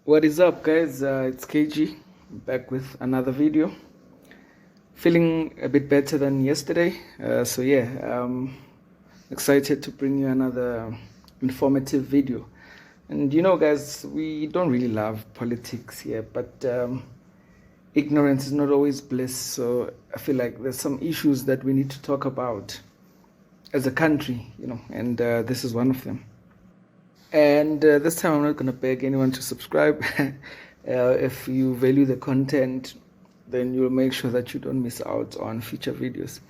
What is up, guys? It's KG back with another video. Feeling a bit better than yesterday. Excited to bring you another informative video. And guys, we don't really love politics here, but ignorance is not always bliss. So I feel like there's some issues that we need to talk about as a country, and this is one of them. And this time I'm not going to beg anyone to subscribe. If you value the content, then you'll make sure that you don't miss out on future videos.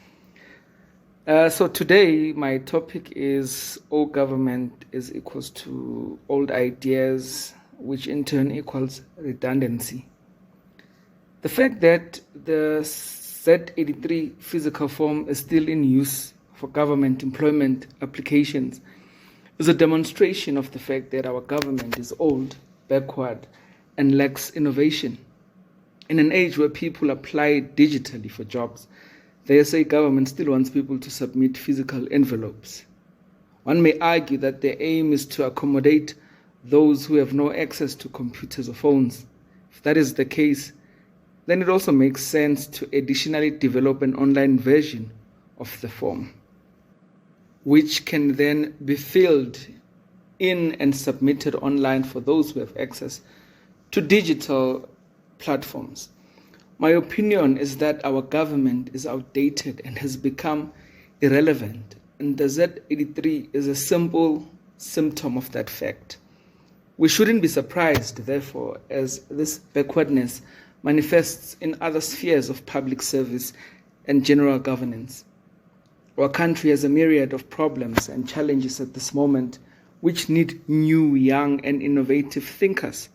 So today my topic is old government is equals to old ideas, which in turn equals redundancy. The fact that the Z83 physical form is still in use for government employment applications is a demonstration of the fact that our government is old, backward, and lacks innovation. In an age where people apply digitally for jobs, the SA government still wants people to submit physical envelopes. One may argue that their aim is to accommodate those who have no access to computers or phones. If that is the case, then it also makes sense to additionally develop an online version of the form, which can then be filled in and submitted online for those who have access to digital platforms. My opinion is that our government is outdated and has become irrelevant, and the Z83 is a simple symptom of that fact. We shouldn't be surprised, therefore, as this backwardness manifests in other spheres of public service and general governance. Our country has a myriad of problems and challenges at this moment which need new, young, and innovative thinkers.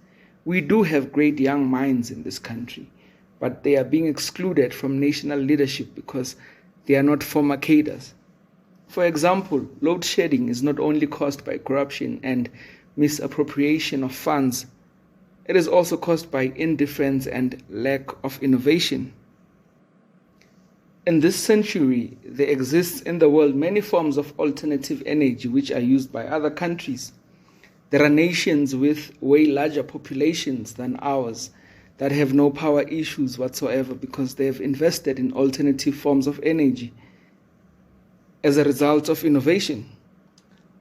We do have great young minds in this country, but they are being excluded from national leadership because they are not former cadres. For example, load shedding is not only caused by corruption and misappropriation of funds, it is also caused by indifference and lack of innovation. In this century, there exists in the world many forms of alternative energy which are used by other countries. There are nations with way larger populations than ours that have no power issues whatsoever because they have invested in alternative forms of energy as a result of innovation.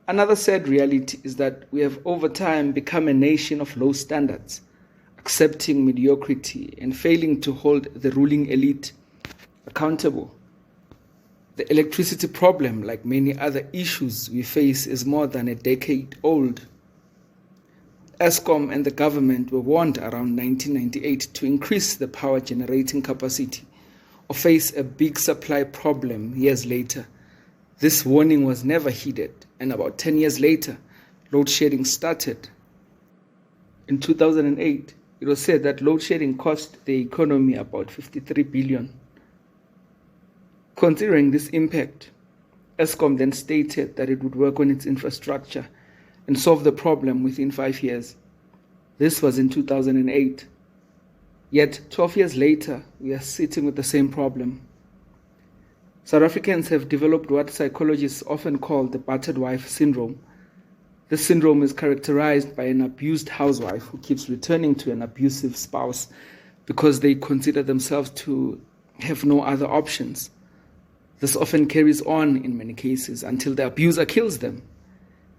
Another sad reality is that we have over time become a nation of low standards, accepting mediocrity and failing to hold the ruling elite accountable. The electricity problem, like many other issues we face, is more than a decade old. Eskom and the government were warned around 1998 to increase the power generating capacity or face a big supply problem years later. This warning was never heeded, and about 10 years later, load shedding started. In 2008, it was said that load shedding cost the economy about 53 billion. Considering this impact, Eskom then stated that it would work on its infrastructure and solve the problem within 5 years. This was in 2008. Yet 12 years later, we are sitting with the same problem. South Africans have developed what psychologists often call the battered wife syndrome. This syndrome is characterized by an abused housewife who keeps returning to an abusive spouse because they consider themselves to have no other options. This often carries on in many cases until the abuser kills them.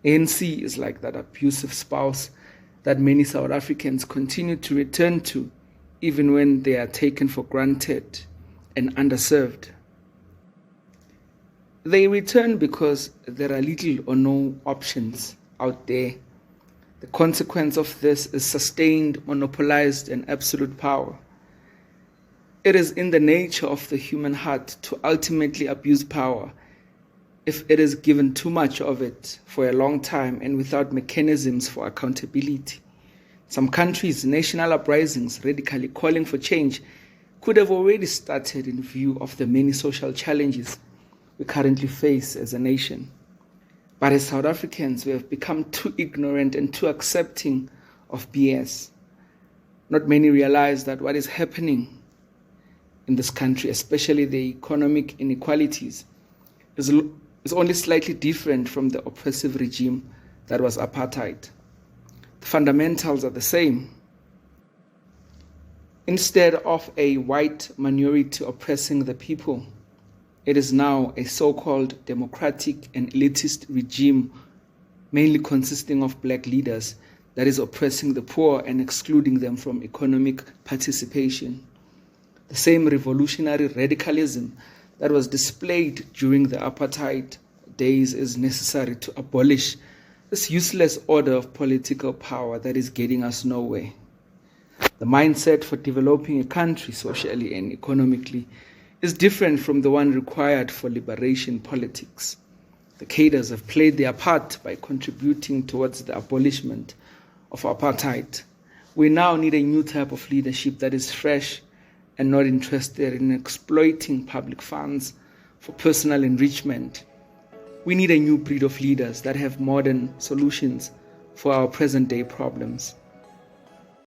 ANC is like that abusive spouse that many South Africans continue to return to even when they are taken for granted and underserved. They return because there are little or no options out there. The consequence of this is sustained, monopolized, and absolute power. It is in the nature of the human heart to ultimately abuse power if it is given too much of it for a long time and without mechanisms for accountability. Some countries' national uprisings radically calling for change could have already started in view of the many social challenges we currently face as a nation. But as South Africans, we have become too ignorant and too accepting of BS. Not many realize that what is happening in this country, especially the economic inequalities, is only slightly different from the oppressive regime that was apartheid. The fundamentals are the same. Instead of a white minority oppressing the people, it is now a so-called democratic and elitist regime, mainly consisting of black leaders, that is oppressing the poor and excluding them from economic participation. The same revolutionary radicalism that was displayed during the apartheid days is necessary to abolish this useless order of political power that is getting us nowhere. The mindset for developing a country socially and economically is different from the one required for liberation politics. The cadres have played their part by contributing towards the abolishment of apartheid. We now need a new type of leadership that is fresh and not interested in exploiting public funds for personal enrichment. We need a new breed of leaders that have modern solutions for our present-day problems.